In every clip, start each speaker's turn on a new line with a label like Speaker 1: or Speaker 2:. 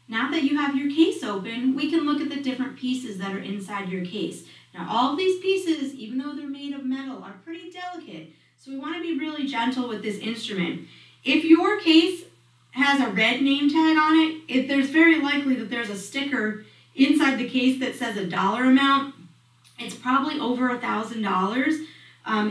Speaker 1: Now that you have your case open, we can look at the different pieces that are inside your case. Now all of these pieces, even though they're made of metal, are pretty delicate. So we want to be really gentle with this instrument. If your case has a red name tag on it, there's very likely that there's a sticker inside the case that says a dollar amount. It's probably over $1,000.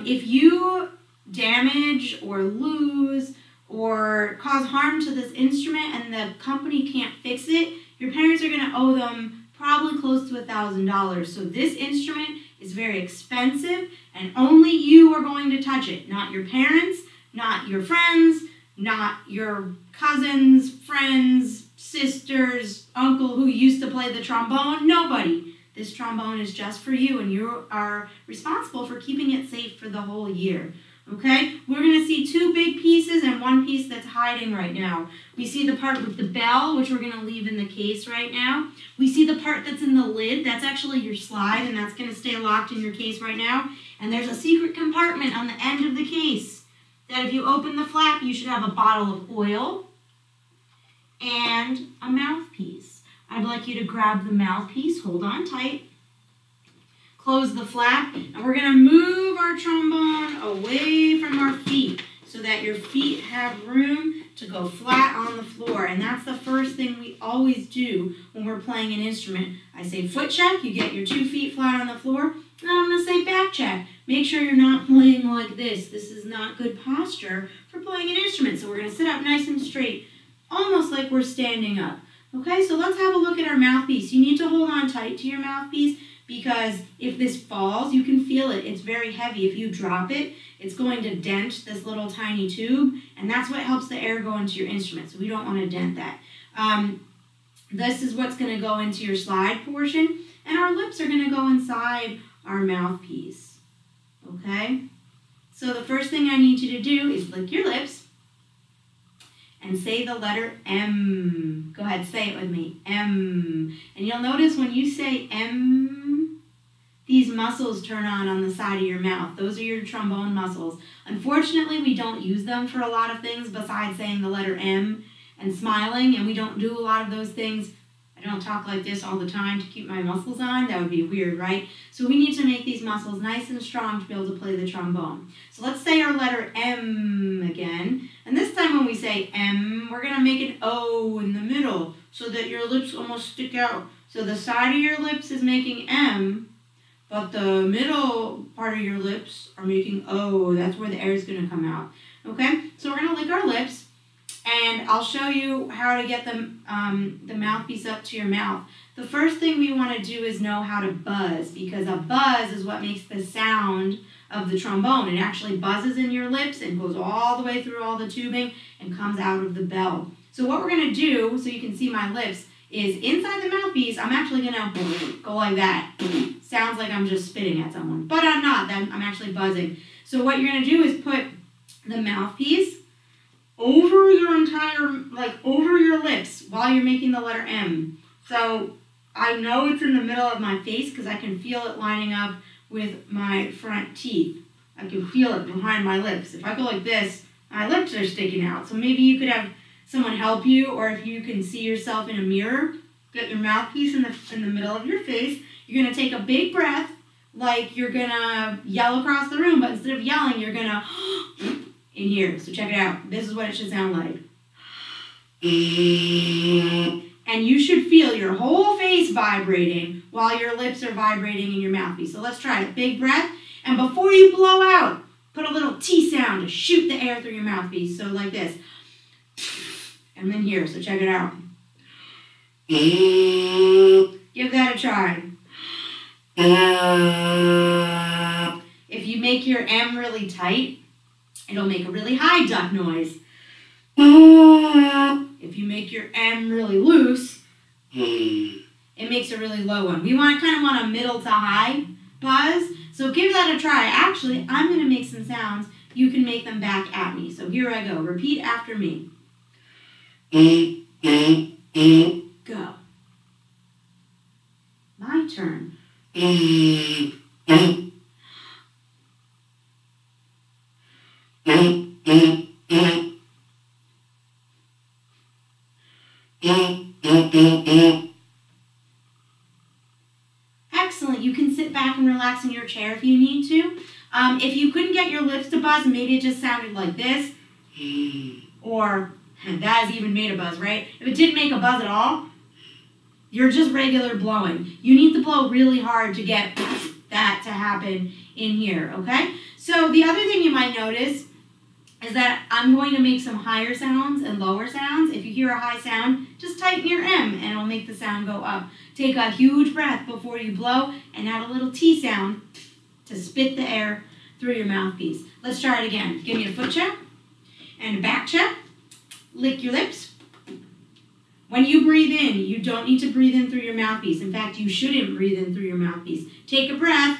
Speaker 1: If you damage or lose or cause harm to this instrument and the company can't fix it, your parents are going to owe them probably close to $1,000. So this instrument is very expensive and only you are going to touch it, not your parents, not your friends, not your cousins, friends, sisters, uncle who used to play the trombone, nobody. This trombone is just for you and you are responsible for keeping it safe for the whole year. Okay, we're going to see two big pieces and one piece that's hiding right now. We see the part with the bell, which we're going to leave in the case right now. We see the part that's in the lid. That's actually your slide, and that's going to stay locked in your case right now. And there's a secret compartment on the end of the case that if you open the flap, you should have a bottle of oil and a mouthpiece. I'd like you to grab the mouthpiece. Hold on tight. Close the flap, and we're going to move our trombone away from our feet so that your feet have room to go flat on the floor. And that's the first thing we always do when we're playing an instrument. I say foot check, you get your 2 feet flat on the floor. And I'm going to say back check. Make sure you're not playing like this. This is not good posture for playing an instrument. So we're going to sit up nice and straight, almost like we're standing up. Okay, so let's have a look at our mouthpiece. You need to hold on tight to your mouthpiece, because if this falls, you can feel it. It's very heavy. If you drop it, it's going to dent this little tiny tube, and that's what helps the air go into your instrument, so we don't want to dent that. This is what's going to go into your slide portion, and our lips are going to go inside our mouthpiece. Okay? So the first thing I need you to do is lick your lips and say the letter M. Go ahead, say it with me. M. And you'll notice when you say M, these muscles turn on the side of your mouth. Those are your trombone muscles. Unfortunately, we don't use them for a lot of things besides saying the letter M and smiling, and we don't do a lot of those things. I don't talk like this all the time to keep my muscles on. That would be weird, right? So we need to make these muscles nice and strong to be able to play the trombone. So let's say our letter M again. And this time when we say M, we're going to make an O in the middle so that your lips almost stick out. So the side of your lips is making M, but the middle part of your lips are making O. That's where the air is going to come out. Okay? So we're going to lick our lips. And I'll show you how to get the mouthpiece up to your mouth. The first thing we want to do is know how to buzz, because a buzz is what makes the sound of the trombone. It actually buzzes in your lips and goes all the way through all the tubing and comes out of the bell. So what we're going to do, so you can see my lips, is inside the mouthpiece, I'm actually going to go like that. Sounds like I'm just spitting at someone, but I'm not. I'm actually buzzing. So what you're going to do is put the mouthpiece over your over your lips while you're making the letter M. So I know it's in the middle of my face because I can feel it lining up with my front teeth. I can feel it behind my lips. If I go like this, my lips are sticking out. So maybe you could have someone help you, or if you can see yourself in a mirror, get your mouthpiece in the middle of your face. You're going to take a big breath like you're going to yell across the room, but instead of yelling, you're going to in here. So check it out. This is what it should sound like. And you should feel your whole face vibrating while your lips are vibrating in your mouthpiece. So let's try it. Big breath. And before you blow out, put a little T sound to shoot the air through your mouthpiece. So like this. And then here. So check it out. Give that a try. If you make your M really tight, it'll make a really high duck noise. If you make your M really loose, it makes a really low one. We kind of want a middle to high buzz. So give that a try. Actually, I'm going to make some sounds. You can make them back at me. So here I go. Repeat after me. Go. My turn. Excellent. You can sit back and relax in your chair if you need to. If you couldn't get your lips to buzz, maybe it just sounded like this. Or, that has even made a buzz, right? If it didn't make a buzz at all, you're just regular blowing. You need to blow really hard to get that to happen in here, okay? So the other thing you might notice is that I'm going to make some higher sounds and lower sounds. If you hear a high sound, just tighten your M and it'll make the sound go up. Take a huge breath before you blow and add a little T sound to spit the air through your mouthpiece. Let's try it again. Give me a foot check and a back check. Lick your lips. When you breathe in, you don't need to breathe in through your mouthpiece. In fact, you shouldn't breathe in through your mouthpiece. Take a breath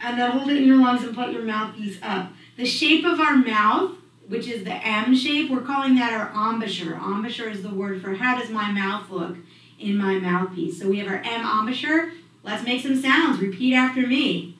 Speaker 1: and then hold it in your lungs and put your mouthpiece up. The shape of our mouth, which is the M shape, we're calling that our embouchure. Embouchure is the word for how does my mouth look in my mouthpiece. So we have our M embouchure. Let's make some sounds. Repeat after me.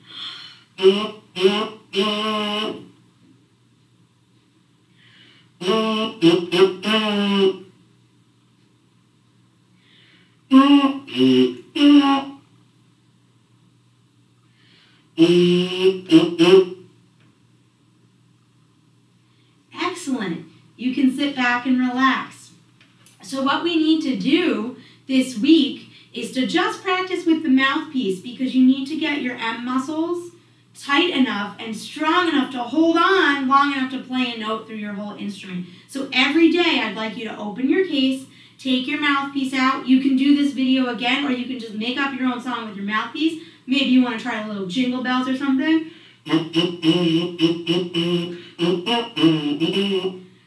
Speaker 1: Excellent. You can sit back and relax. So what we need to do this week is to just practice with the mouthpiece because you need to get your M muscles tight enough and strong enough to hold on long enough to play a note through your whole instrument. So every day I'd like you to open your case, take your mouthpiece out. You can do this video again or you can just make up your own song with your mouthpiece. Maybe you want to try a little jingle bells or something.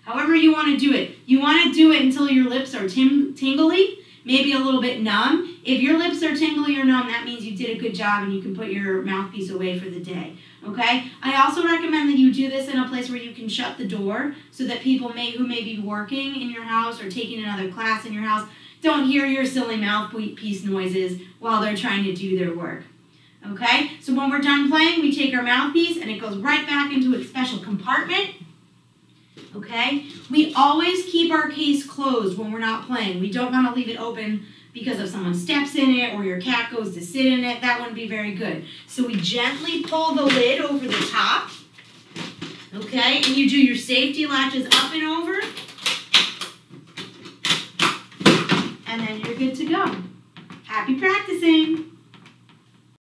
Speaker 1: However you want to do it. You want to do it until your lips are tingly, maybe a little bit numb. If your lips are tingly or numb, that means you did a good job and you can put your mouthpiece away for the day. Okay? I also recommend that you do this in a place where you can shut the door so that people who may be working in your house or taking another class in your house don't hear your silly mouthpiece noises while they're trying to do their work. Okay? So when we're done playing, we take our mouthpiece and it goes right back into its special compartment. Okay? We always keep our case closed when we're not playing. We don't want to leave it open because if someone steps in it or your cat goes to sit in it, that wouldn't be very good. So we gently pull the lid over the top. Okay? And you do your safety latches up and over. And then you're good to go. Happy practicing!